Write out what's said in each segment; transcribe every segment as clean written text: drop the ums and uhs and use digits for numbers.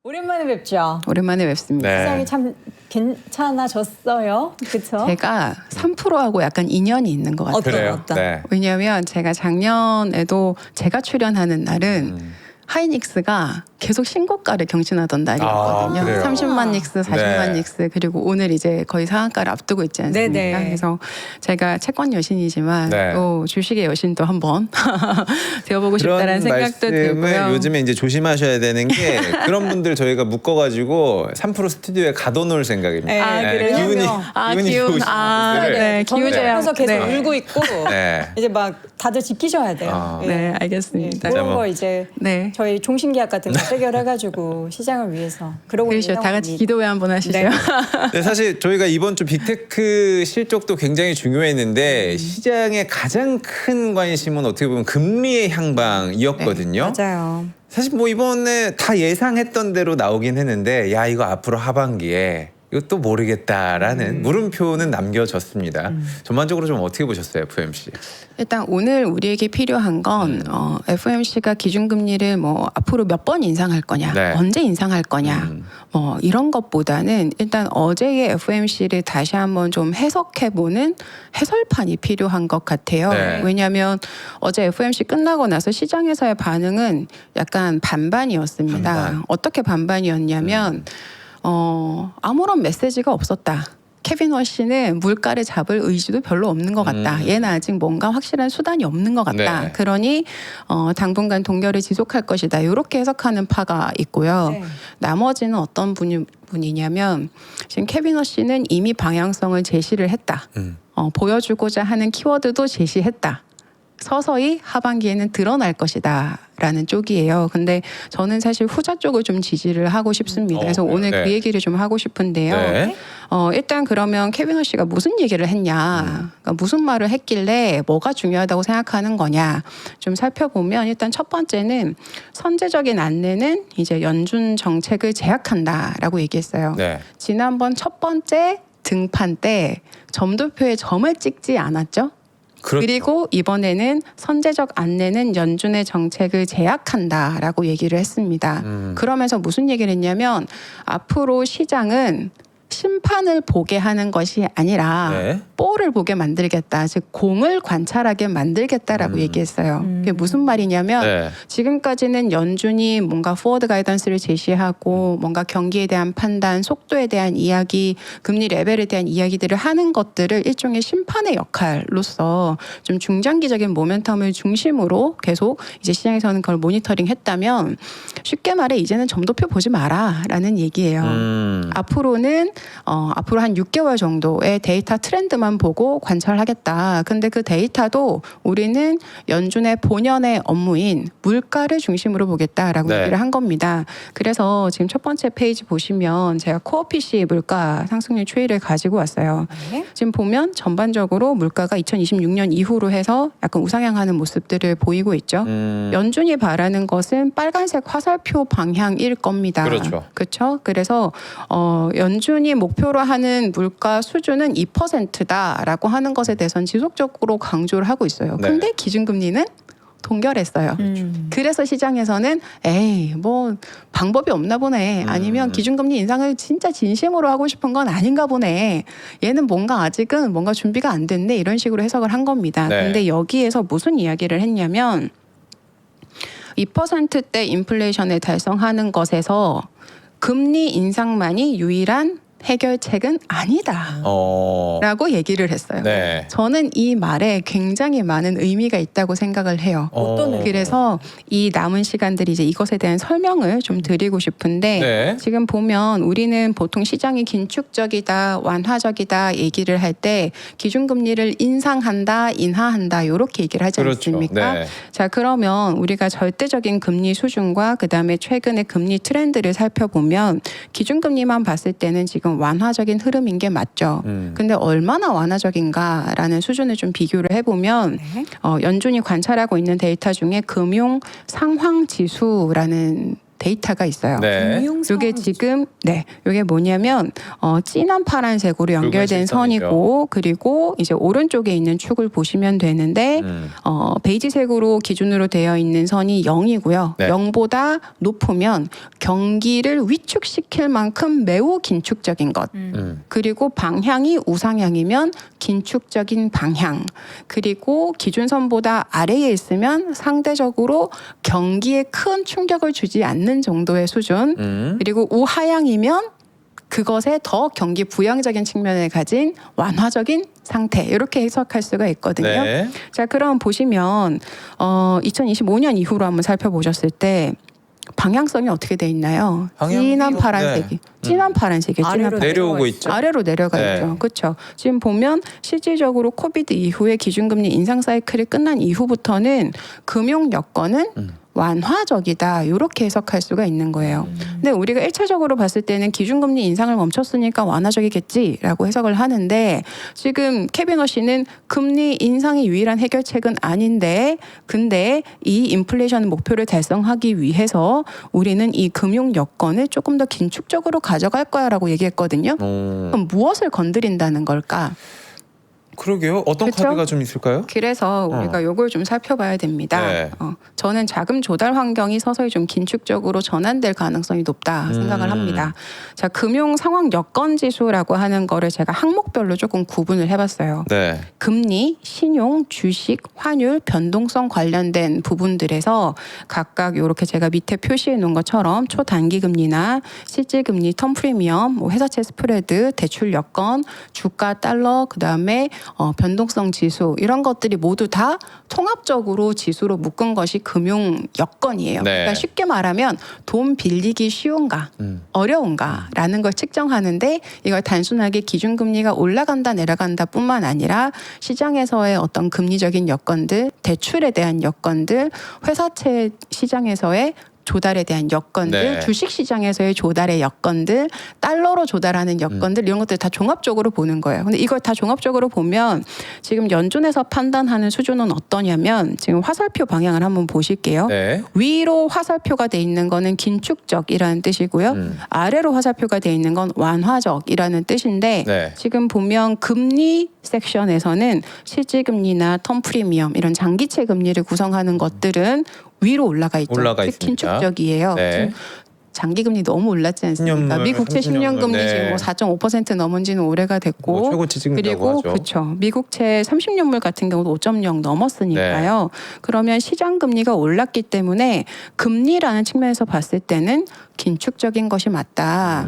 오랜만에 뵙죠. 오랜만에 뵙습니다. 네. 세상이 참 괜찮아졌어요. 그렇죠? 제가 3%하고 약간 인연이 있는 것 같아요. 그래요. 어떤? 네. 왜냐하면 제가 작년에도 제가 출연하는 날은 하이닉스가 계속 신고가를 경신하던 날이었거든요. 아, 그래요? 30만 닉스, 40만 네. 닉스, 그리고 오늘 이제 거의 상한가를 앞두고 있지 않습니까? 네네. 그래서 제가 채권 여신이지만 네. 또 주식의 여신도 한번 되어보고 싶다라는 생각도 들고요. 말씀을 요즘에 이제 조심하셔야 되는 게 그런 분들 저희가 묶어가지고 3% 스튜디오에 가둬놓을 생각입니다. 네. 아, 그래요? 기운이 기운, 좋으신 분들을. 네, 기우제야. 그래서 계속 네. 울고 있고 네. 이제 막 다들 지키셔야 돼요. 아. 네, 알겠습니다. 그런 뭐. 거 이제 네. 저희 종신계약 같은 거 체결해가지고 시장을 위해서 그러고 그렇죠. 있는 다 같이 상황입니다. 기도회 한번 하시죠. 네. 네, 사실 저희가 이번 주 빅테크 실적도 굉장히 중요했는데 시장의 가장 큰 관심은 어떻게 보면 금리의 향방이었거든요. 맞아요. 사실 뭐 이번에 다 예상했던 대로 나오긴 했는데 야 이거 앞으로 하반기에 이것도 모르겠다라는 물음표는 남겨졌습니다. 전반적으로 좀 어떻게 보셨어요, FOMC? 일단 오늘 우리에게 필요한 건 FOMC가 기준금리를 뭐 앞으로 몇 번 인상할 거냐, 네. 언제 인상할 거냐, 뭐 이런 것보다는 일단 어제의 FOMC를 다시 한번 좀 해석해보는 해설판이 필요한 것 같아요. 네. 왜냐하면 어제 FOMC 끝나고 나서 시장에서의 반응은 약간 반반이었습니다. 반반. 어떻게 반반이었냐면 아무런 메시지가 없었다. 케빈 워시는 물가를 잡을 의지도 별로 없는 것 같다. 얘는 아직 뭔가 확실한 수단이 없는 것 같다. 네. 그러니 당분간 동결을 지속할 것이다. 이렇게 해석하는 파가 있고요. 네. 나머지는 어떤 분이냐면 지금 케빈 워시는 이미 방향성을 제시를 했다. 보여주고자 하는 키워드도 제시했다. 서서히 하반기에는 드러날 것이다 라는 쪽이에요. 근데 저는 사실 후자 쪽을 좀 지지를 하고 싶습니다. 그래서 오늘 네. 그 얘기를 좀 하고 싶은데요. 네. 일단 그러면 케빈 워시가 무슨 얘기를 했냐, 그러니까 무슨 말을 했길래 뭐가 중요하다고 생각하는 거냐 좀 살펴보면 일단 첫 번째는 선제적인 안내는 이제 연준 정책을 제약한다라고 얘기했어요. 네. 지난번 첫 번째 등판 때 점도표에 점을 찍지 않았죠? 그렇죠. 그리고 이번에는 선제적 안내는 연준의 정책을 제약한다라고 얘기를 했습니다. 그러면서 무슨 얘기를 했냐면 앞으로 시장은 심판을 보게 하는 것이 아니라 네. 볼을 보게 만들겠다. 즉 공을 관찰하게 만들겠다라고 얘기했어요. 그게 무슨 말이냐면 네. 지금까지는 연준이 뭔가 포워드 가이던스를 제시하고 뭔가 경기에 대한 판단, 속도에 대한 이야기, 금리 레벨에 대한 이야기들을 하는 것들을 일종의 심판의 역할로서 좀 중장기적인 모멘텀을 중심으로 계속 이제 시장에서는 그걸 모니터링했다면 쉽게 말해 이제는 점도표 보지 마라라는 얘기예요. 앞으로는 앞으로 한 6개월 정도의 데이터 트렌드만 보고 관찰하겠다. 근데 그 데이터도 우리는 연준의 본연의 업무인 물가를 중심으로 보겠다라고 네. 얘기를 한 겁니다. 그래서 지금 첫 번째 페이지 보시면 제가 코어 PC 물가 상승률 추이를 가지고 왔어요. 네. 지금 보면 전반적으로 물가가 2026년 이후로 해서 약간 우상향하는 모습들을 보이고 있죠. 연준이 바라는 것은 빨간색 화살표 방향일 겁니다. 그렇죠. 그렇죠. 그래서 연준이 목표로 하는 물가 수준은 2%다라고 하는 것에 대해서는 지속적으로 강조를 하고 있어요. 네. 근데 기준금리는 동결했어요. 그래서 시장에서는 에이 뭐 방법이 없나 보네. 아니면 기준금리 인상을 진짜 진심으로 하고 싶은 건 아닌가 보네. 얘는 뭔가 아직은 뭔가 준비가 안 됐네. 이런 식으로 해석을 한 겁니다. 네. 근데 여기에서 무슨 이야기를 했냐면 2%대 인플레이션을 달성하는 것에서 금리 인상만이 유일한 해결책은 아니다. 라고 얘기를 했어요. 네. 저는 이 말에 굉장히 많은 의미가 있다고 생각을 해요. 어떤 의미? 그래서 이 남은 시간들이 이제 이것에 대한 설명을 좀 드리고 싶은데 네. 지금 보면 우리는 보통 시장이 긴축적이다, 완화적이다 얘기를 할 때 기준금리를 인상한다, 인하한다 이렇게 얘기를 하지 그렇죠. 않습니까? 네. 자 그러면 우리가 절대적인 금리 수준과 그다음에 최근의 금리 트렌드를 살펴보면 기준금리만 봤을 때는 지금 완화적인 흐름인 게 맞죠. 근데 얼마나 완화적인가라는 수준을 좀 비교를 해보면 연준이 관찰하고 있는 데이터 중에 금융 상황 지수라는 데이터가 있어요. 네. 금융 이게 상황 지금 이게 뭐냐면 진한 파란색으로 연결된 시스템이죠. 선이고 그리고 이제 오른쪽에 있는 축을 보시면 되는데 베이지색으로 기준으로 되어 있는 선이 0이고요. 네. 0보다 높으면 경기를 위축시킬 만큼 매우 긴축적인 것. 그리고 방향이 우상향이면 긴축적인 방향. 그리고 기준선보다 아래에 있으면 상대적으로 경기에 큰 충격을 주지 않는 정도의 수준. 그리고 우하향이면 그것에 더 경기 부양적인 측면을 가진 완화적인 상태 이렇게 해석할 수가 있거든요. 네. 자, 그럼 보시면 2025년 이후로 한번 살펴보셨을 때 방향성이 어떻게 돼 있나요? 방향이 진한 파란색이 진한 파란색이에요. 진한 아래로 파란색. 내려오고 있죠. 아래로 내려가 네. 있죠. 그렇죠. 지금 보면 실질적으로 코비드 이후에 기준금리 인상 사이클이 끝난 이후부터는 금융 여건은 완화적이다. 이렇게 해석할 수가 있는 거예요. 근데 우리가 1차적으로 봤을 때는 기준금리 인상을 멈췄으니까 완화적이겠지라고 해석을 하는데 지금 캐비너 씨는 금리 인상이 유일한 해결책은 아닌데 근데 이 인플레이션 목표를 달성하기 위해서 우리는 이 금융 여건을 조금 더 긴축적으로 가져갈 거야라고 얘기했거든요. 그럼 무엇을 건드린다는 걸까? 그러게요. 어떤 그쵸? 카드가 좀 있을까요? 그래서 우리가 요걸 좀 살펴봐야 됩니다. 네. 저는 자금 조달 환경이 서서히 좀 긴축적으로 전환될 가능성이 높다 생각을 합니다. 자, 금융 상황 여건 지수라고 하는 거를 제가 항목별로 조금 구분을 해봤어요. 네. 금리, 신용, 주식, 환율, 변동성 관련된 부분들에서 각각 이렇게 제가 밑에 표시해 놓은 것처럼 초단기 금리나 실질 금리, 텀 프리미엄, 뭐 회사채 스프레드, 대출 여건, 주가 달러, 그 다음에 변동성 지수 이런 것들이 모두 다 통합적으로 지수로 묶은 것이 금융 여건이에요. 네. 그러니까 쉽게 말하면 돈 빌리기 쉬운가, 어려운가라는 걸 측정하는데 이걸 단순하게 기준금리가 올라간다 내려간다뿐만 아니라 시장에서의 어떤 금리적인 여건들, 대출에 대한 여건들, 회사채 시장에서의 조달에 대한 여건들, 네. 주식 시장에서의 조달의 여건들, 달러로 조달하는 여건들 이런 것들 다 종합적으로 보는 거예요. 근데 이걸 다 종합적으로 보면 지금 연준에서 판단하는 수준은 어떠냐면 지금 화살표 방향을 한번 보실게요. 네. 위로 화살표가 돼 있는 거는 긴축적이라는 뜻이고요. 아래로 화살표가 돼 있는 건 완화적이라는 뜻인데 네. 지금 보면 금리 섹션에서는 실질금리나 텀 프리미엄 이런 장기채 금리를 구성하는 것들은 위로 올라가 있죠. 올라가 즉 있습니다. 긴축적이에요. 네. 지금 장기금리 너무 올랐지 않습니까? 신년물, 미국 채 10년 금리 네. 지금 뭐 4.5% 넘은 지는 오래가 됐고 뭐 최고치 찍는다고 그리고 하죠. 그렇죠. 미국 채 30년물 같은 경우도 5.0 넘었으니까요. 네. 그러면 시장 금리가 올랐기 때문에 금리라는 측면에서 봤을 때는 긴축적인 것이 맞다.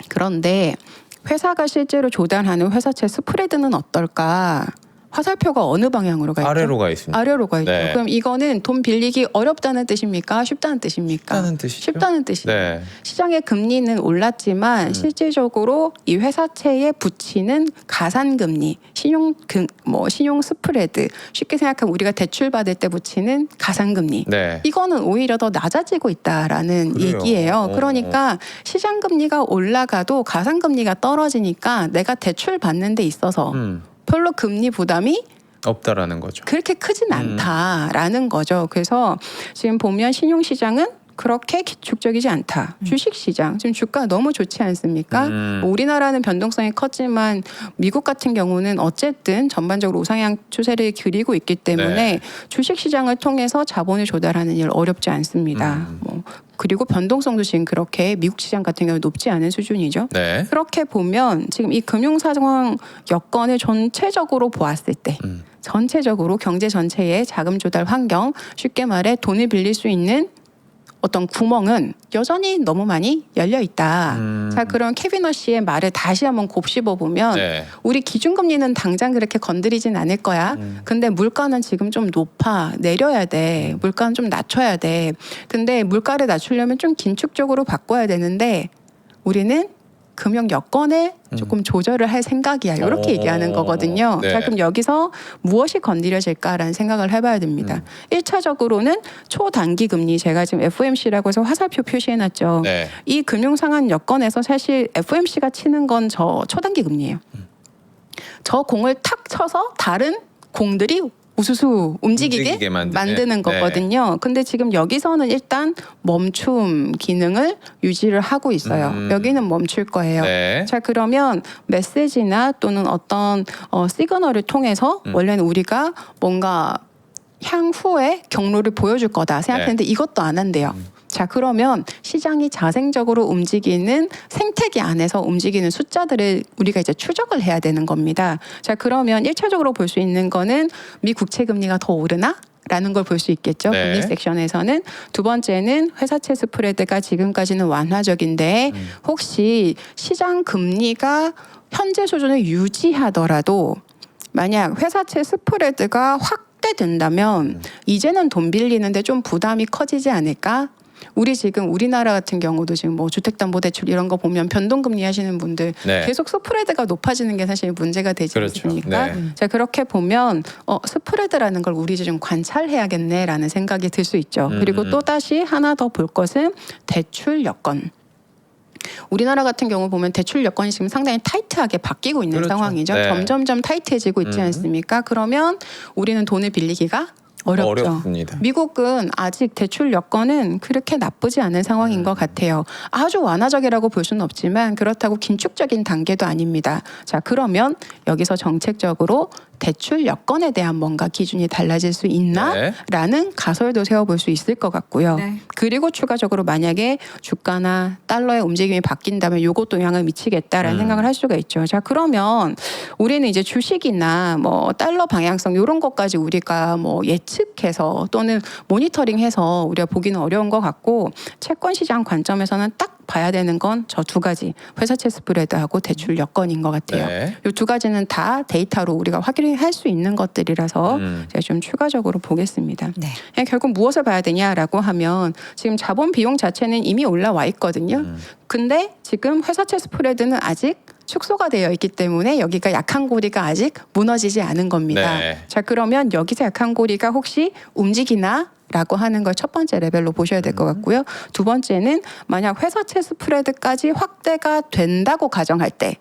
그런데 회사가 실제로 조달하는 회사채 스프레드는 어떨까? 화살표가 어느 방향으로 가 있죠? 아래로 가 있습니다. 아래로 가 있죠. 네. 그럼 이거는 돈 빌리기 어렵다는 뜻입니까? 쉽다는 뜻입니까? 쉽다는 뜻이죠. 쉽다는 뜻이에요. 네. 시장의 금리는 올랐지만 실질적으로 이 회사채에 붙이는 가산금리, 신용 스프레드, 쉽게 생각하면 우리가 대출 받을 때 붙이는 가산금리. 네. 이거는 오히려 더 낮아지고 있다라는 그래요. 얘기예요. 그러니까 시장 금리가 올라가도 가산 금리가 떨어지니까 내가 대출 받는 데 있어서 별로 금리 부담이 없다라는 거죠. 그렇게 크진 않다라는 거죠. 그래서 지금 보면 신용시장은 그렇게 기축적이지 않다. 주식시장 지금 주가 너무 좋지 않습니까? 뭐 우리나라는 변동성이 컸지만 미국 같은 경우는 어쨌든 전반적으로 우상향 추세를 그리고 있기 때문에 네. 주식시장을 통해서 자본을 조달하는 일 어렵지 않습니다. 뭐 그리고 변동성도 지금 그렇게 미국 시장 같은 경우 높지 않은 수준이죠. 네. 그렇게 보면 지금 이 금융 상황 여건을 전체적으로 보았을 때 전체적으로 경제 전체의 자금 조달 환경, 쉽게 말해 돈을 빌릴 수 있는 어떤 구멍은 여전히 너무 많이 열려 있다. 자, 그럼 캐비너 씨의 말을 다시 한번 곱씹어 보면 네. 우리 기준금리는 당장 그렇게 건드리진 않을 거야. 근데 물가는 지금 좀 높아. 내려야 돼. 물가는 좀 낮춰야 돼. 근데 물가를 낮추려면 좀 긴축적으로 바꿔야 되는데 우리는 금융 여건을 조금 조절을 할 생각이야. 이렇게 오. 얘기하는 거거든요. 네. 자, 그럼 여기서 무엇이 건드려질까라는 생각을 해봐야 됩니다. 1차적으로는 초단기 금리, 제가 지금 FOMC라고 해서 화살표 표시해놨죠. 네. 이 금융 상황 여건에서 사실 FOMC가 치는 건 저 초단기 금리예요. 저 공을 탁 쳐서 다른 공들이 우수수 움직이게 만드는 네. 거거든요. 근데 지금 여기서는 일단 멈춤 기능을 유지를 하고 있어요. 여기는 멈출 거예요. 네. 자, 그러면 메시지나 또는 어떤 시그널을 통해서 원래는 우리가 뭔가 향후에 경로를 보여줄 거다 생각했는데 이것도 안 한대요. 자, 그러면 시장이 자생적으로 움직이는 생태계 안에서 움직이는 숫자들을 우리가 이제 추적을 해야 되는 겁니다. 자, 그러면 1차적으로 볼 수 있는 거는 미 국채 금리가 더 오르나? 라는 걸 볼 수 있겠죠. 네. 금리 섹션에서는. 두 번째는 회사채 스프레드가 지금까지는 완화적인데 혹시 시장 금리가 현재 수준을 유지하더라도 만약 회사채 스프레드가 확대된다면 이제는 돈 빌리는데 좀 부담이 커지지 않을까? 우리 지금 우리나라 같은 경우도 지금 뭐 주택담보대출 이런 거 보면 변동금리 하시는 분들 네. 계속 스프레드가 높아지는 게 사실 문제가 되지 그렇죠. 않습니까? 네. 자, 그렇게 보면 스프레드라는 걸 우리 좀 관찰해야겠네라는 생각이 들 수 있죠. 그리고 또 다시 하나 더 볼 것은 대출 여건. 우리나라 같은 경우 보면 대출 여건이 지금 상당히 타이트하게 바뀌고 있는 그렇죠. 상황이죠. 네. 점점점 타이트해지고 있지 않습니까? 그러면 우리는 돈을 빌리기가 어렵죠. 어렵습니다. 미국은 아직 대출 여건은 그렇게 나쁘지 않은 상황인 것 같아요. 아주 완화적이라고 볼 수는 없지만 그렇다고 긴축적인 단계도 아닙니다. 자, 그러면 여기서 정책적으로 대출 여건에 대한 뭔가 기준이 달라질 수 있나? 네. 라는 가설도 세워볼 수 있을 것 같고요. 네. 그리고 추가적으로 만약에 주가나 달러의 움직임이 바뀐다면 요것도 영향을 미치겠다라는 생각을 할 수가 있죠. 자, 그러면 우리는 이제 주식이나 뭐 달러 방향성 이런 것까지 우리가 뭐 예측해서 또는 모니터링해서 우리가 보기는 어려운 것 같고 채권 시장 관점에서는 딱 봐야 되는 건 저 두 가지 회사채 스프레드하고 대출 여건인 것 같아요. 네. 이 두 가지는 다 데이터로 우리가 확인할 수 있는 것들이라서 제가 좀 추가적으로 보겠습니다. 네. 결국 무엇을 봐야 되냐라고 하면 지금 자본 비용 자체는 이미 올라와 있거든요. 근데 지금 회사채 스프레드는 아직 축소가 되어 있기 때문에 여기가 약한 고리가 아직 무너지지 않은 겁니다. 네. 자, 그러면 여기서 약한 고리가 혹시 움직이나? 라고 하는 걸 첫 번째 레벨로 보셔야 될 것 같고요. 두 번째는 만약 회사채 스프레드까지 확대가 된다고 가정할 때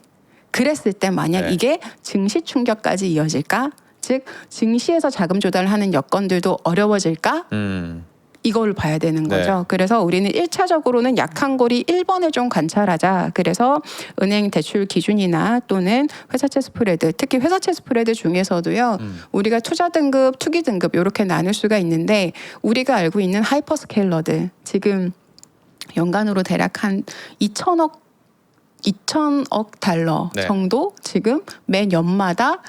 그랬을 때 만약 네. 이게 증시 충격까지 이어질까? 즉 증시에서 자금 조달을 하는 여건들도 어려워질까? 이걸 봐야 되는 네. 거죠. 그래서 우리는 1차적으로는 약한 고리 1번을 좀 관찰하자. 그래서 은행 대출 기준이나 또는 회사채 스프레드, 특히 회사채 스프레드 중에서도요. 우리가 투자 등급, 투기 등급 이렇게 나눌 수가 있는데 우리가 알고 있는 하이퍼스케일러들 지금 연간으로 대략 한 2천억 달러 네. 정도 지금 매 연마다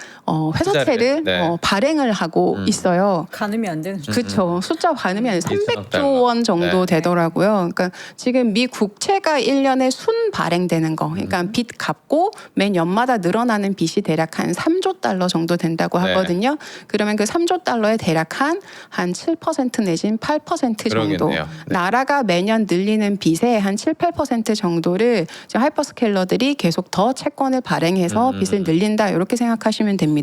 회사채를 네. 발행을 하고 있어요. 가늠이 안 되는. 그렇죠. 숫자 반음이 한 2천억 300조 원 정도 네. 되더라고요. 그러니까 지금 미 국채가 1년에 순 발행되는 거. 그러니까 빚 갚고 매 연마다 늘어나는 빚이 대략 한 3조 달러 정도 된다고 네. 하거든요. 그러면 그 3조 달러에 대략 한 7% 내지는 8% 정도. 그러겠네요. 네. 나라가 매년 늘리는 빚의 한 7, 8% 정도를 지금 하이퍼스케일러들이 계속 더 채권을 발행해서 빚을 늘린다. 이렇게 생각하시면 됩니다.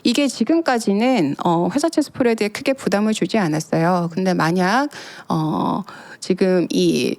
이게 지금까지는 회사채 스프레드에 크게 부담을 주지 않았어요. 근데 만약 지금 이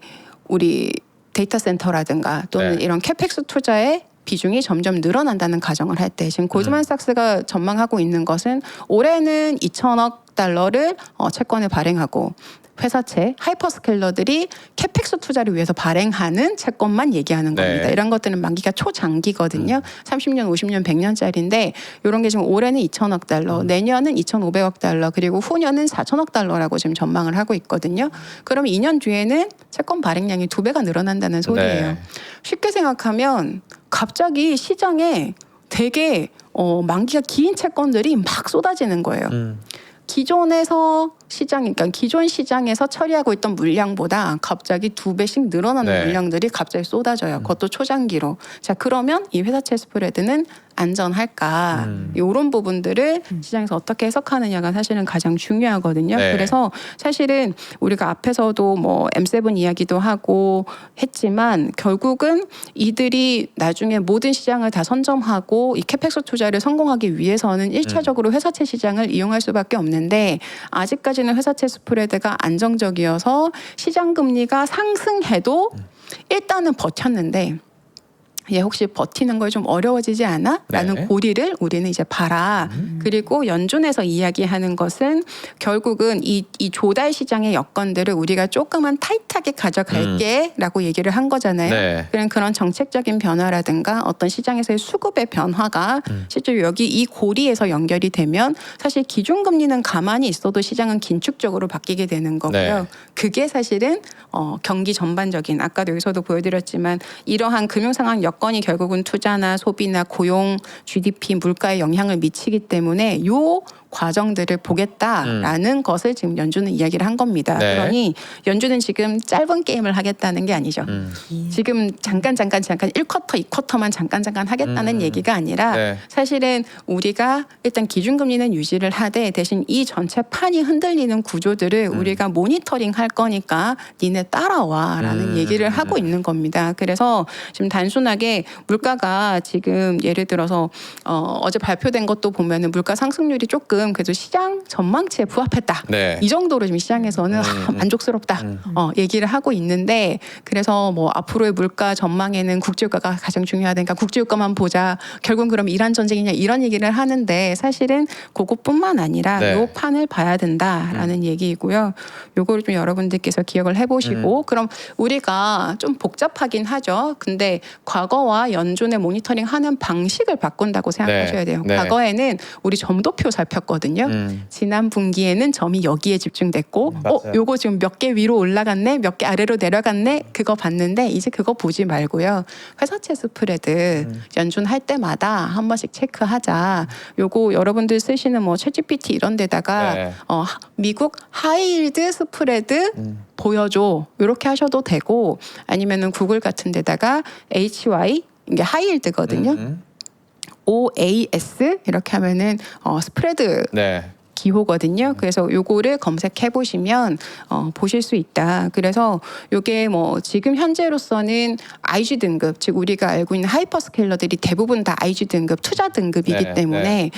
우리 데이터 센터라든가 또는 네. 이런 캐펙스 투자에 비중이 점점 늘어난다는 가정을 할 때 지금 고즈만삭스가 전망하고 있는 것은 올해는 2천억 달러를 채권을 발행하고 회사채 하이퍼스케일러들이 캐펙스 투자를 위해서 발행하는 채권만 얘기하는 네. 겁니다. 이런 것들은 만기가 초장기거든요. 30년, 50년, 100년짜리인데 이런 게 지금 올해는 2천억 달러, 내년은 2,500억 달러, 그리고 후년은 4천억 달러라고 지금 전망을 하고 있거든요. 그럼 2년 뒤에는 채권 발행량이 2배가 늘어난다는 소리예요. 네. 쉽게 생각하면 갑자기 시장에 되게 만기가 긴 채권들이 막 쏟아지는 거예요. 기존에서 그러니까 기존 시장에서 처리하고 있던 물량보다 갑자기 2배씩 늘어나는 네. 물량들이 갑자기 쏟아져요. 그것도 초장기로. 자, 그러면 이 회사채 스프레드는 안전할까? 이런 부분들을 시장에서 어떻게 해석하느냐가 사실은 가장 중요하거든요. 네. 그래서 사실은 우리가 앞에서도 뭐 M7 이야기도 하고 했지만 결국은 이들이 나중에 모든 시장을 다 선점하고 이 캐펙스 투자를 성공하기 위해서는 1차적으로 회사채 시장을 이용할 수밖에 없는데 아직까지는 회사채 스프레드가 안정적이어서 시장 금리가 상승해도 일단은 버텼는데 얘 혹시 버티는 걸 좀 어려워지지 않아? 라는 네. 고리를 우리는 이제 봐라. 그리고 연준에서 이야기하는 것은 결국은 이 조달 시장의 여건들을 우리가 조금만 타이트하게 가져갈게 라고 얘기를 한 거잖아요. 네. 그런 정책적인 변화라든가 어떤 시장에서의 수급의 변화가 실제로 여기 이 고리에서 연결이 되면 사실 기준금리는 가만히 있어도 시장은 긴축적으로 바뀌게 되는 거고요. 네. 그게 사실은 경기 전반적인 아까도 여기서도 보여드렸지만 이러한 금융 상황 여건이 결국은 투자나 소비나 고용, GDP, 물가에 영향을 미치기 때문에 요 과정들을 보겠다라는 것을 지금 연준은 이야기를 한 겁니다. 네. 그러니 연준은 지금 짧은 게임을 하겠다는 게 아니죠. 지금 잠깐 1쿼터, 2쿼터만 잠깐 하겠다는 얘기가 아니라 네. 사실은 우리가 일단 기준금리는 유지를 하되 대신 이 전체 판이 흔들리는 구조들을 우리가 모니터링 할 거니까 니네 따라와라는 얘기를 하고 있는 겁니다. 그래서 지금 단순하게 물가가 지금 예를 들어서 어제 발표된 것도 보면은 물가 상승률이 조금 그래도 시장 전망치에 부합했다. 네. 이 정도로 지금 시장에서는 만족스럽다 얘기를 하고 있는데 그래서 뭐 앞으로의 물가 전망에는 국제유가가 가장 중요하다니까 국제유가만 보자. 결국은 그럼 이란 전쟁이냐 이런 얘기를 하는데 사실은 그것뿐만 아니라 네. 요 판을 봐야 된다라는 얘기이고요. 요거를 좀 여러분들께서 기억을 해보시고 그럼 우리가 좀 복잡하긴 하죠. 근데 과거와 연준의 모니터링 하는 방식을 바꾼다고 생각하셔야 돼요. 네. 과거에는 우리 점도표 살폈거든요. 지난 분기에는 점이 여기에 집중됐고 맞아요. 요거 지금 몇 개 위로 올라갔네 몇 개 아래로 내려갔네 그거 봤는데 이제 그거 보지 말고요. 회사채 스프레드 연준 할 때마다 한 번씩 체크하자. 요거 여러분들 쓰시는 뭐 챗GPT 이런 데다가 네. 미국 하이힐드 스프레드 보여줘 이렇게 하셔도 되고 아니면은 구글 같은 데다가 HY 이게 하이힐드거든요. OAS 이렇게 하면은 스프레드 네. 기호거든요. 그래서 요거를 검색해 보시면 보실 수 있다. 그래서 요게 뭐 지금 현재로서는 IG 등급, 즉 우리가 알고 있는 하이퍼스케일러들이 대부분 다 IG 등급, 투자 등급이기 네, 때문에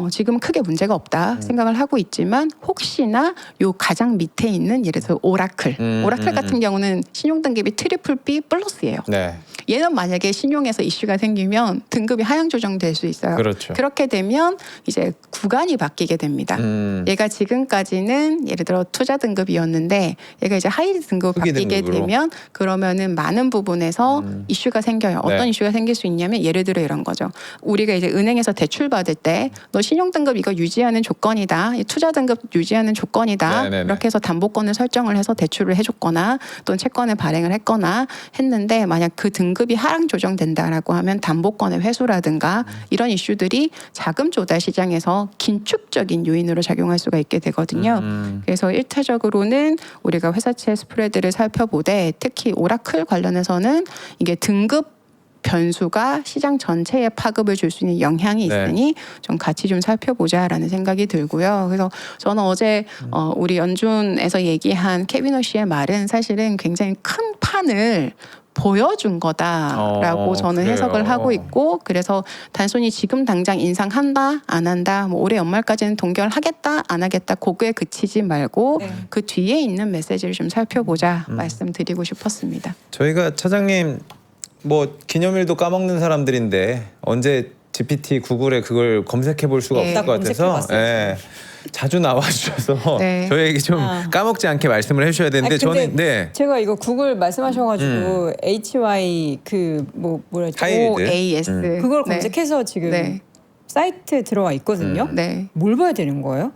지금 크게 문제가 없다 생각을 하고 있지만 혹시나 요 가장 밑에 있는 예를 들어 오라클 같은 경우는 신용 등급이 트리플 B 플러스예요. 네. 얘는 만약에 신용에서 이슈가 생기면 등급이 하향 조정될 수 있어요. 그렇죠. 그렇게 되면 이제 구간이 바뀌게 됩니다. 얘가 지금까지는 예를 들어 투자 등급이었는데 얘가 이제 하이 등급 후기 바뀌게 등급으로. 되면 그러면은 많은 부분에서 이슈가 생겨요. 어떤 네. 이슈가 생길 수 있냐면 예를 들어 이런 거죠. 우리가 이제 은행에서 대출 받을 때 너 신용 등급 이거 유지하는 조건이다. 투자 등급 유지하는 조건이다. 네네네. 이렇게 해서 담보권을 설정을 해서 대출을 해줬거나 또는 채권을 발행을 했거나 했는데 만약 그 등급이 하향 조정된다라고 하면 담보권의 회수라든가 이런 이슈들이 자금 조달 시장에서 긴축적인 요인으로 작용할 수가 있게 되거든요. 그래서 1차적으로는 우리가 회사채 스프레드를 살펴보되 특히 오라클 관련해서는 이게 등급 변수가 시장 전체에 파급을 줄 수 있는 영향이 있으니 좀 같이 좀 살펴보자라는 생각이 들고요. 그래서 저는 어제 우리 연준에서 얘기한 케빈 씨의 말은 사실은 굉장히 큰 판을 보여준 거다라고 저는 그래요. 해석을 하고 있고 그래서 단순히 지금 당장 인상한다 안 한다 뭐 올해 연말까지는 동결하겠다 안 하겠다 그거에 그치지 말고 네. 그 뒤에 있는 메시지를 좀 살펴보자 말씀드리고 싶었습니다. 저희가 차장님 뭐 기념일도 까먹는 사람들인데 언제 GPT 구글에 그걸 검색해 볼 수가 네. 없을 것 같아서 검색해봤어요. 예. 자주 나와주셔서 네. 저희에게 좀 까먹지 않게 말씀을 해주셔야 되는데 아니, 근데 저는 네 제가 이거 구글 말씀하셔가지고 HY 그 뭐랬죠? 하이힐드. OAS 그걸 네. 검색해서 지금 네. 사이트에 들어와 있거든요. 네. 뭘 봐야 되는 거예요?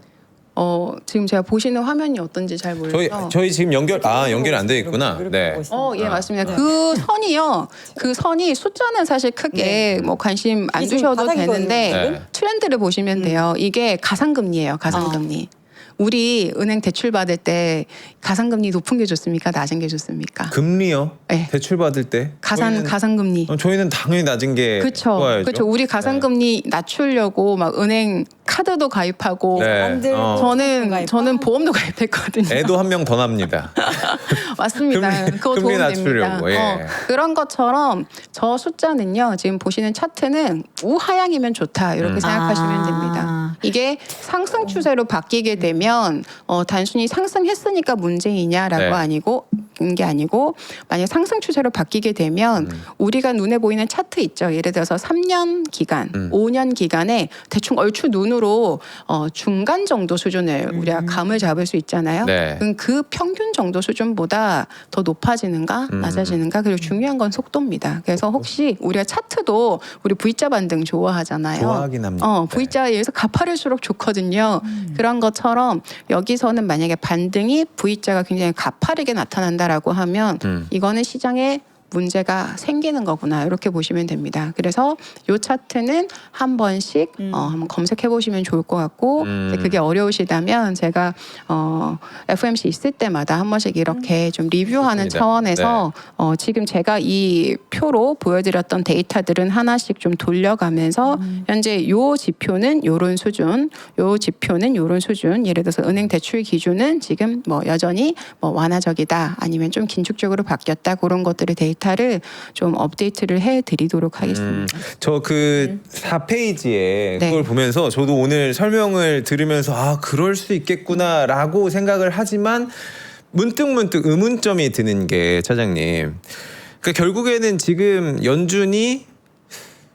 지금 제가 보시는 화면이 어떤지 잘 몰라서 저희 지금 연결이 안 돼 있구나. 이렇게 네. 보고 있습니다. 예, 맞습니다. 그 선이요. 그 선이 숫자는 사실 크게 뭐 관심 안 이게 지금 두셔도 바닥이거든요, 되는데 지금? 트렌드를 보시면 돼요. 이게 가상금리예요. 가상금리. 우리 은행 대출 받을 때 가상금리 높은 게 좋습니까? 낮은 게 좋습니까? 금리요? 네. 대출 받을 때 가상금리. 저희는 당연히 낮은 게 그렇죠. 좋아야죠. 그렇죠. 우리 가상금리 낮추려고 막 은행 카드도 가입하고 네. 사람들 저는 보험도 가입했거든요. 애도 한 명 더 납니다. 맞습니다. 그거 금리 도움 됩니다. 낮추려고, 예. 그런 것처럼 저 숫자는요. 지금 보시는 차트는 우하향이면 좋다 이렇게 생각하시면 됩니다. 이게 상승 추세로 바뀌게 되면 단순히 상승했으니까 문제이냐라고 네. 아니고 게 아니고 만약 상승 추세로 바뀌게 되면 우리가 눈에 보이는 차트 있죠. 예를 들어서 3년 기간, 5년 기간에 대충 얼추 눈으로 중간 정도 수준을 우리가 감을 잡을 수 있잖아요. 네. 그럼 그 평균 정도 수준보다 더 높아지는가 낮아지는가 그리고 중요한 건 속도입니다. 그래서 혹시 우리가 차트도 우리 V자 반등 좋아하잖아요. 좋아하긴 합니다. V자에 의해서 가파를수록 좋거든요. 그런 것처럼 여기서는 만약에 반등이 V자가 굉장히 가파르게 나타난다라고 하면 이거는 시장에 문제가 생기는 거구나 이렇게 보시면 됩니다. 그래서 이 차트는 한 번씩 한번 검색해 보시면 좋을 것 같고 이제 그게 어려우시다면 제가 FOMC 있을 때마다 한 번씩 이렇게 좀 리뷰하는 좋습니다. 차원에서 지금 제가 이 표로 보여드렸던 데이터들은 하나씩 좀 돌려가면서 현재 요 지표는 요런 수준, 요 지표는 요런 수준. 예를 들어서 은행 대출 기준은 지금 뭐 여전히 뭐 완화적이다 아니면 좀 긴축적으로 바뀌었다 그런 것들의 데이터를 좀 업데이트를 해드리도록 하겠습니다. 저 그 4페이지에 네. 그걸 보면서 저도 오늘 설명을 들으면서 아 그럴 수 있겠구나라고 생각을 하지만 문득 의문점이 드는 게 차장님. 그러니까 결국에는 지금 연준이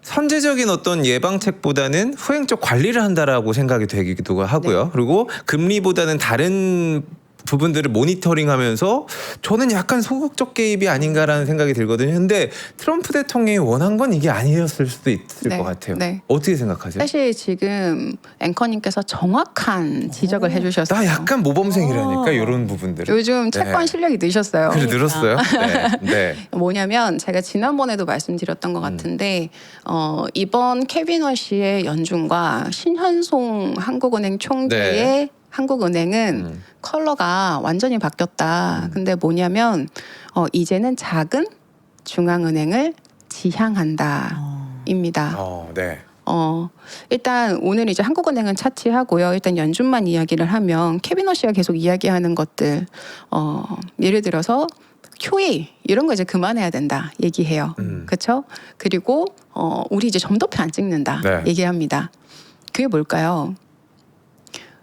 선제적인 어떤 예방책보다는 후행적 관리를 한다라고 생각이 되기도 하고요. 네. 그리고 금리보다는 다른 부분들을 모니터링하면서 저는 약간 소극적 개입이 아닌가라는 생각이 들거든요. 근데 트럼프 대통령이 원한 건 이게 아니었을 수도 있을 네. 것 같아요. 네. 어떻게 생각하세요? 사실 지금 앵커님께서 정확한 지적을 해주셨어요. 나 약간 모범생이라니까 아. 이런 부분들. 요즘 채권 실력이 늘셨어요. 그래 늘었어요. 네. 네. 뭐냐면 제가 지난번에도 말씀드렸던 것 같은데 이번 캐비너시의 연준과 신현송 한국은행 총재의 네. 한국은행은 컬러가 완전히 바뀌었다. 근데 뭐냐면 이제는 작은 중앙은행을 지향한다입니다. 네. 일단 오늘 이제 한국은행은 차치하고요. 일단 연준만 이야기를 하면 캐비너시가 계속 이야기하는 것들 예를 들어서 QE 이런 거 이제 그만해야 된다 얘기해요. 그렇죠? 그리고 우리 이제 점도표 안 찍는다 네. 얘기합니다. 그게 뭘까요?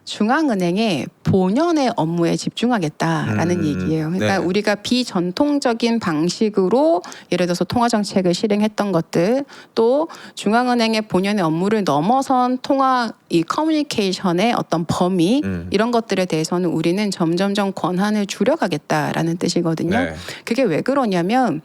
중앙은행의 본연의 업무에 집중하겠다라는 얘기예요. 그러니까 네. 우리가 비전통적인 방식으로 예를 들어서 통화 정책을 실행했던 것들 또 중앙은행의 본연의 업무를 넘어선 통화 이 커뮤니케이션의 어떤 범위 이런 것들에 대해서는 우리는 점점점 권한을 줄여가겠다라는 뜻이거든요. 네. 그게 왜 그러냐면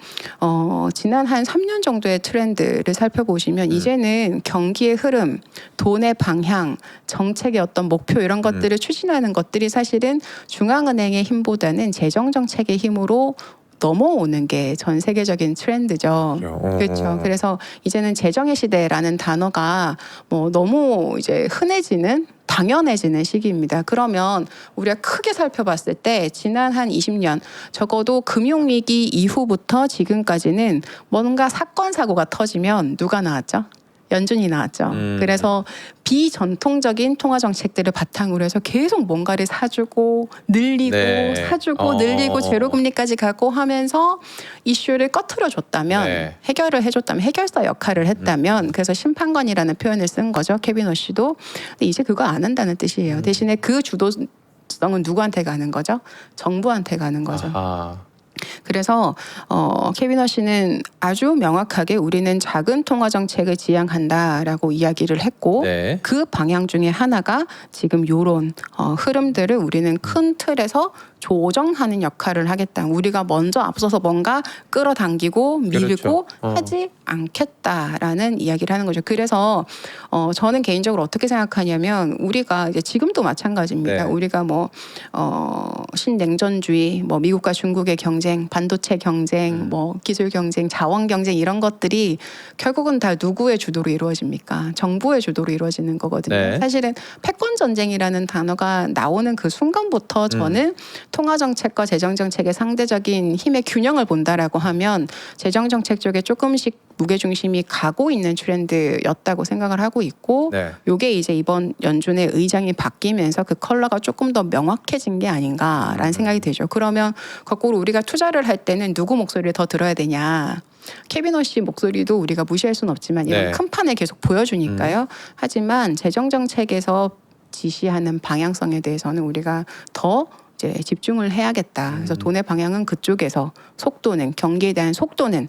지난 한 3년 정도의 트렌드를 살펴보시면 이제는 경기의 흐름, 돈의 방향, 정책의 어떤 목표 이런 것들을 추진하는 것들이 사실은 중앙은행의 힘보다는 재정정책의 힘으로 넘어오는 게 전 세계적인 트렌드죠. 그렇죠. 그래서 이제는 재정의 시대라는 단어가 뭐 너무 이제 흔해지는 당연해지는 시기입니다. 그러면 우리가 크게 살펴봤을 때 지난 한 20년 적어도 금융위기 이후부터 지금까지는 뭔가 사건 사고가 터지면 누가 나왔죠? 연준이 나왔죠. 그래서 비전통적인 통화 정책들을 바탕으로 해서 계속 뭔가를 사주고 늘리고 네. 사주고 늘리고 제로금리까지 가고 하면서 이슈를 꺼트려 줬다면 네. 해결을 해줬다면 해결사 역할을 했다면 그래서 심판관이라는 표현을 쓴 거죠. 캐비너시도. 근데 이제 그거 안 한다는 뜻이에요. 대신에 그 주도성은 누구한테 가는 거죠? 정부한테 가는 거죠. 아. 그래서 캐비너시는 아주 명확하게 우리는 작은 통화 정책을 지향한다라고 이야기를 했고 네. 그 방향 중에 하나가 지금 요런 흐름들을 우리는 큰 틀에서 조정하는 역할을 하겠다. 우리가 먼저 앞서서 뭔가 끌어당기고 밀고 그렇죠. 하지 않겠다라는 이야기를 하는 거죠. 그래서 저는 개인적으로 어떻게 생각하냐면 우리가 이제 지금도 마찬가지입니다. 네. 우리가 뭐 신냉전주의, 뭐 미국과 중국의 경쟁, 반도체 경쟁, 뭐 기술 경쟁, 자원 경쟁 이런 것들이 결국은 다 누구의 주도로 이루어집니까? 정부의 주도로 이루어지는 거거든요. 네. 사실은 패권 전쟁이라는 단어가 나오는 그 순간부터 저는 통화 정책과 재정 정책의 상대적인 힘의 균형을 본다라고 하면 재정 정책 쪽에 조금씩 무게 중심이 가고 있는 트렌드였다고 생각을 하고 있고 네. 요게 이제 이번 연준의 의장이 바뀌면서 그 컬러가 조금 더 명확해진 게 아닌가라는 생각이 들죠. 그러면 거꾸로 우리가 투자를 할 때는 누구 목소리를 더 들어야 되냐? 케빈 허씨 목소리도 우리가 무시할 수는 없지만 이런 네. 큰 판을 계속 보여주니까요. 하지만 재정 정책에서 지시하는 방향성에 대해서는 우리가 더 이제 집중을 해야겠다. 그래서 돈의 방향은 그쪽에서 속도는 경기에 대한 속도는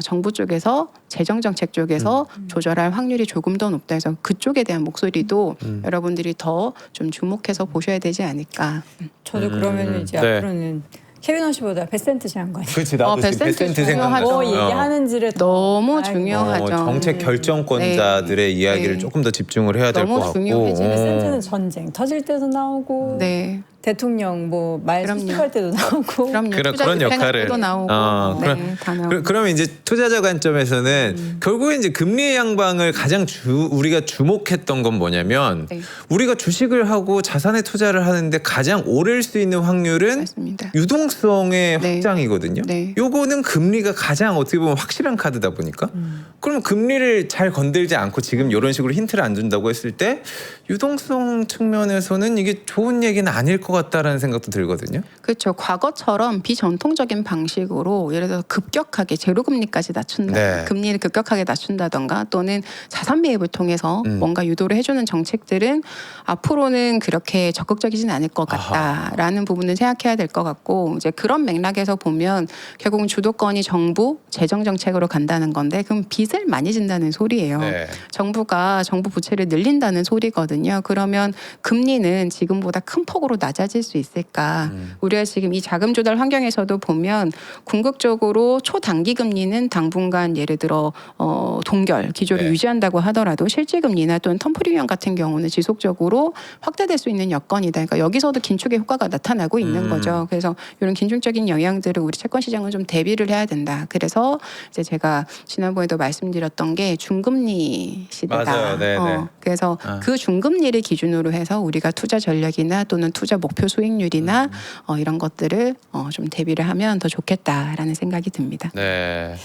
정부 쪽에서 재정 정책 쪽에서 조절할 확률이 조금 더 높다 해서 그쪽에 대한 목소리도 여러분들이 더 좀 주목해서 보셔야 되지 않을까. 저도 그러면 이제 네. 앞으로는 케빈 허씨보다 베센트 장관이 그렇지 나도 지금 베센트 베센트 생각나. 뭐 얘기하는지를 너무 아이고. 중요하죠. 정책 결정권자들의 이야기를 네. 조금 더 집중을 해야 될 것 너무 같고. 중요해지는 베센트는 전쟁 터질 때도 나오고 네. 대통령 뭐 말 그럼요. 수습할 때도 나오고 그럼요. 그런 투자 집행할 역할을. 때도 나오고. 네, 다 나오고. 그러면 이제 투자자 관점에서는 결국에 이제 금리 양방을 가장 우리가 주목했던 건 뭐냐면 네. 우리가 주식을 하고 자산에 투자를 하는데 가장 오를 수 있는 확률은 맞습니다. 유동성의 네. 확장이거든요. 네. 요거는 금리가 가장 어떻게 보면 확실한 카드다 보니까 그러면 금리를 잘 건들지 않고 지금 이런 식으로 힌트를 안 준다고 했을 때 유동성 측면에서는 이게 좋은 얘기는 아닐 것 같다라는 생각도 들거든요. 그렇죠. 과거처럼 비전통적인 방식으로 예를 들어서 급격하게 제로금리까지 낮춘다, 네. 금리를 급격하게 낮춘다던가 또는 자산 매입을 통해서 뭔가 유도를 해주는 정책들은 앞으로는 그렇게 적극적이진 않을 것 같다라는 부분을 생각해야 될 것 같고 이제 그런 맥락에서 보면 결국은 주도권이 정부 재정 정책으로 간다는 건데 그럼 빚을 많이 진다는 소리예요. 네. 정부가 정부 부채를 늘린다는 소리거든요. 그러면 금리는 지금보다 큰 폭으로 낮아질 수 있을까? 우리가 지금 이 자금 조달 환경에서도 보면 궁극적으로 초단기 금리는 당분간 예를 들어 동결 기조를 네. 유지한다고 하더라도 실질 금리나 또는 텀프리미엄 같은 경우는 지속적으로 확대될 수 있는 여건이다. 그러니까 여기서도 긴축의 효과가 나타나고 있는 거죠. 그래서 이런 긴축적인 영향들을 우리 채권 시장은 좀 대비를 해야 된다. 그래서 이제 제가 지난번에도 말씀드렸던 게 중금리 시대다. 맞아요. 네, 네. 그래서 그 중금리를 기준으로 해서 우리가 투자 전략이나 또는 투자 목표 수익률이나 이런 것들을 좀 대비를 하면 더 좋겠다라는 생각이 듭니다. 네.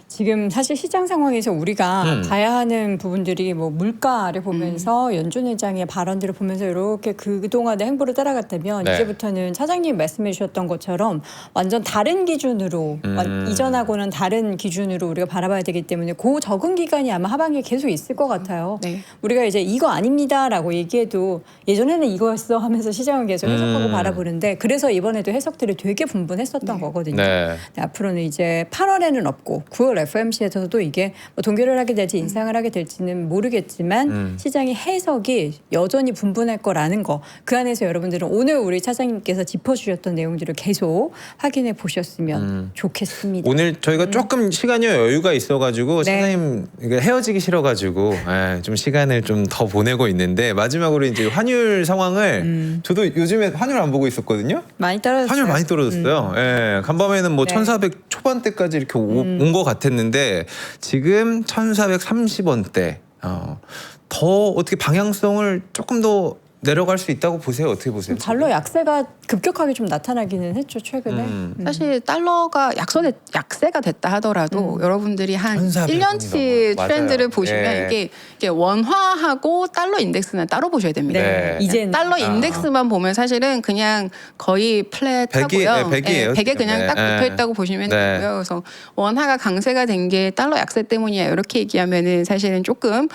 지금 사실 시장 상황에서 우리가 봐야 하는 부분들이 뭐 물가를 보면서 연준 의장의 발언들을 보면서 이렇게 그동안의 행보를 따라갔다면 네. 이제부터는 차장님 말씀해 주셨던 것처럼 완전 다른 기준으로 이전하고는 다른 기준으로 우리가 바라봐야 되기 때문에 그 적응 기간이 아마 하반기에 계속 있을 것 같아요. 네. 우리가 이제 이거 아닙니다라고 얘기해도 예전에는 이거였어 하면서 시장을 계속 해석하고 바라보는데 그래서 이번에도 해석들이 되게 분분했었던 거거든요. 네. 네, 앞으로는 이제 8월에는 없고 9월 FOMC에서도 이게 뭐 동결을 하게 될지 인상을 하게 될지는 모르겠지만 시장의 해석이 여전히 분분할 거라는 거 그 안에서 여러분들은 오늘 우리 차장님께서 짚어주셨던 내용들을 계속 확인해 보셨으면 좋겠습니다. 오늘 저희가 조금 시간이 여유가 있어가지고 네. 사장님 이게 헤어지기 싫어가지고 좀 시간을 좀 더 보내고 있는데 마지막으로 이제 환율 상황을 저도 요즘에 환율 안 보고 있었거든요. 많이 떨어졌어요. 환율 많이 떨어졌어요. 예, 간밤에는 뭐 네. 1,400 초반대까지 이렇게 온 것 같았는데 지금 1,430원대. 더 어떻게 방향성을 조금 더 내려갈 수 있다고 보세요? 어떻게 보세요? 달러 약세가 급격하게 좀 나타나기는 했죠 최근에. 사실 달러가 약세가 됐다 하더라도 여러분들이 한 1,400 1년치 맞아요. 트렌드를 보시면 예. 이게 원화하고 달러 인덱스는 따로 보셔야 됩니다. 네. 이제는 달러 인덱스만 보면 사실은 그냥 거의 플랫하고요. 백이- 네, 백이에요, 백에 지금. 그냥 네. 딱 붙어 있다고 보시면 네. 되고요. 그래서 원화가 강세가 된 게 달러 약세 때문이야 이렇게 얘기하면은 사실은 조금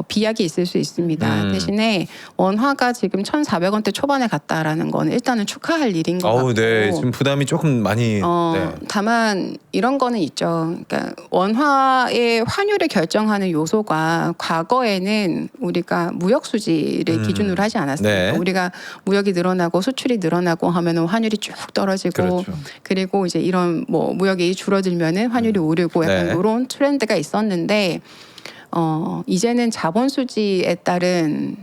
비약이 있을 수 있습니다. 대신에 원화가 지금 1,400원대 초반에 갔다라는 거는 일단은 축하할 일인 것 같고. 네. 지금 부담이 조금 많이. 네. 다만 이런 거는 있죠. 그러니까 원화의 환율을 결정하는 요소가 과거에는 우리가 무역 수지를 기준으로 하지 않았습니까? 네. 우리가 무역이 늘어나고 수출이 늘어나고 하면은 환율이 쭉 떨어지고 그렇죠. 그리고 이제 이런 뭐 무역이 줄어들면은 환율이 오르고 약간 네. 이런 트렌드가 있었는데 이제는 자본 수지에 따른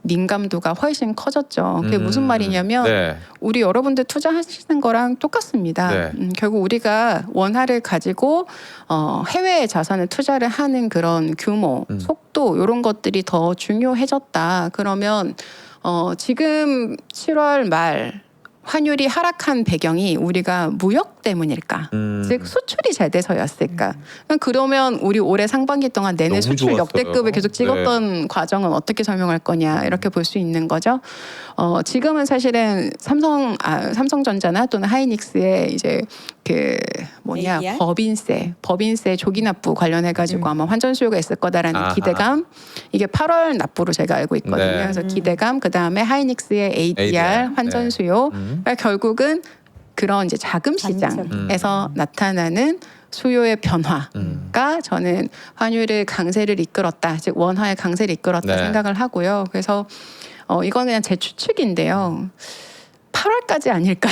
민감도가 훨씬 커졌죠. 그게 무슨 말이냐면 네. 우리 여러분들 투자하시는 거랑 똑같습니다. 네. 결국 우리가 원화를 가지고 해외 자산을 투자를 하는 그런 규모, 속도 이런 것들이 더 중요해졌다. 그러면 지금 7월 말 환율이 하락한 배경이 우리가 무역 때문일까? 즉 수출이 잘 돼서였을까? 그러면 우리 올해 상반기 동안 내내 너무 수출 좋았어요. 역대급을 계속 찍었던 과정은 어떻게 설명할 거냐 이렇게 볼 수 있는 거죠. 지금은 사실은 삼성전자나 또는 하이닉스의 이제 그 뭐냐 ADR? 법인세 조기 납부 관련해 가지고 아마 환전 수요가 있을 거다라는 아하. 기대감. 이게 8월 납부로 제가 알고 있거든요. 네. 그래서 기대감 그다음에 하이닉스의 ADR ADR, 환전 네. 수요. 그러니까 결국은 그런 이제 자금 시장에서 나타나는 수요의 변화가 저는 환율의 강세를 이끌었다, 즉 원화의 강세를 이끌었다 네. 생각을 하고요. 그래서 이건 그냥 제 추측인데요. 8월까지 아닐까.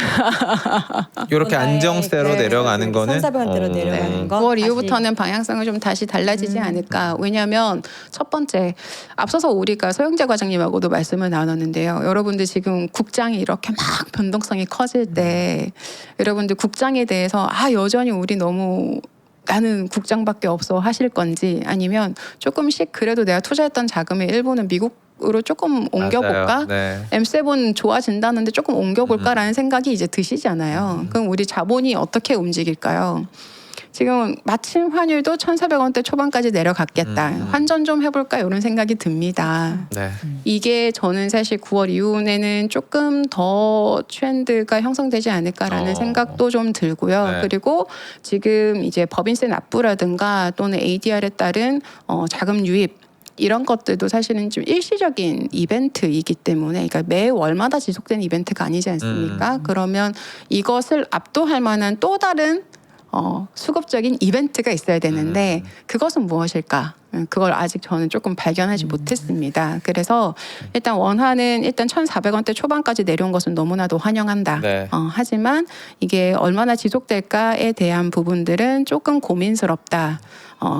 이렇게 안정세로 네, 내려가는 거는 3,400원대로 어, 내려가는 거. 9월 다시 이후부터는 방향성을 좀 다시 달라지지 않을까. 왜냐하면 첫 번째 앞서서 우리가 서영재 과장님하고도 말씀을 나눴는데요. 여러분들 지금 국장이 이렇게 막 변동성이 커질 때 여러분들 국장에 대해서 여전히 우리 너무 나는 국장밖에 없어 하실 건지 아니면 조금씩 그래도 내가 투자했던 자금의 일부는 미국으로 조금 옮겨볼까? 맞아요. 네. M7 좋아진다는데 조금 옮겨볼까라는 생각이 이제 드시잖아요. 그럼 우리 자본이 어떻게 움직일까요? 지금 마침 환율도 1,400원대 초반까지 내려갔겠다. 환전 좀 해볼까 이런 생각이 듭니다. 네. 이게 저는 사실 9월 이후에는 조금 더 트렌드가 형성되지 않을까라는 생각도 좀 들고요. 네. 그리고 지금 이제 법인세 납부라든가 또는 ADR에 따른 자금 유입 이런 것들도 사실은 좀 일시적인 이벤트이기 때문에, 그러니까 매 월마다 지속되는 이벤트가 아니지 않습니까? 그러면 이것을 압도할 만한 또 다른 수급적인 이벤트가 있어야 되는데 그것은 무엇일까? 그걸 아직 저는 조금 발견하지 못했습니다. 그래서 일단 원화는 일단 1,400원대 초반까지 내려온 것은 너무나도 환영한다. 네. 하지만 이게 얼마나 지속될까에 대한 부분들은 조금 고민스럽다.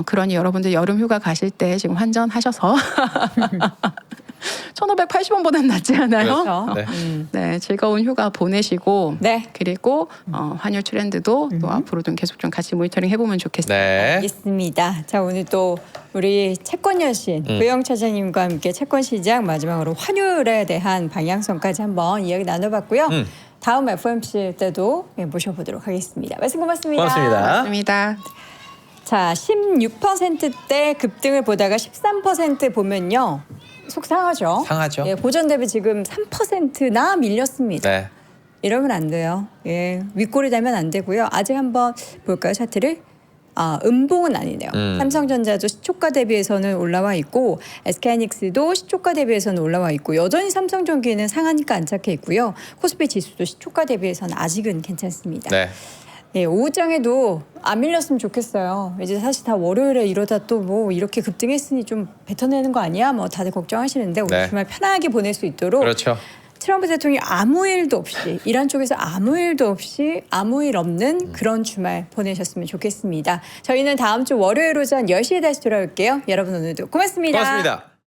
그러니 여러분들 여름 휴가 가실 때 지금 환전하셔서 1,580원보다는 낫지 않아요? 그렇죠. 네. 네, 즐거운 휴가 보내시고 네. 그리고 환율 트렌드도 또 앞으로 좀 계속 좀 같이 모니터링 해보면 좋겠습니다. 네. 알겠습니다. 자, 오늘 또 우리 채권 여신 고영 차장님과 함께 채권 시장 마지막으로 환율에 대한 방향성까지 한번 이야기 나눠봤고요. 다음 FOMC 때도 모셔보도록 하겠습니다. 말씀 고맙습니다. 고맙습니다. 맞습니다. 자, 16%대 급등을 보다가 13% 보면요. 속상하죠. 상하죠. 예, 고전 대비 지금 3%나 밀렸습니다. 네. 이러면 안 돼요. 예, 윗골이 되면 안 되고요. 아직 한번 볼까요, 차트를? 음봉은 아니네요. 삼성전자도 시초가 대비해서는 올라와 있고 SK하이닉스도 시초가 대비해서는 올라와 있고 여전히 삼성전기는 상하니까 안착해 있고요. 코스피 지수도 시초가 대비해서는 아직은 괜찮습니다. 네. 예, 오후장에도 안 밀렸으면 좋겠어요. 이제 사실 다 월요일에 이러다 또 뭐 이렇게 급등했으니 좀 뱉어내는 거 아니야? 뭐 다들 걱정하시는데 오늘 네. 주말 편하게 보낼 수 있도록 그렇죠. 트럼프 대통령이 아무 일도 없이 이란 쪽에서 아무 일도 없이 아무 일 없는 그런 주말 보내셨으면 좋겠습니다. 저희는 다음 주 월요일 오전 10시에 다시 돌아올게요. 여러분 오늘도 고맙습니다. 고맙습니다.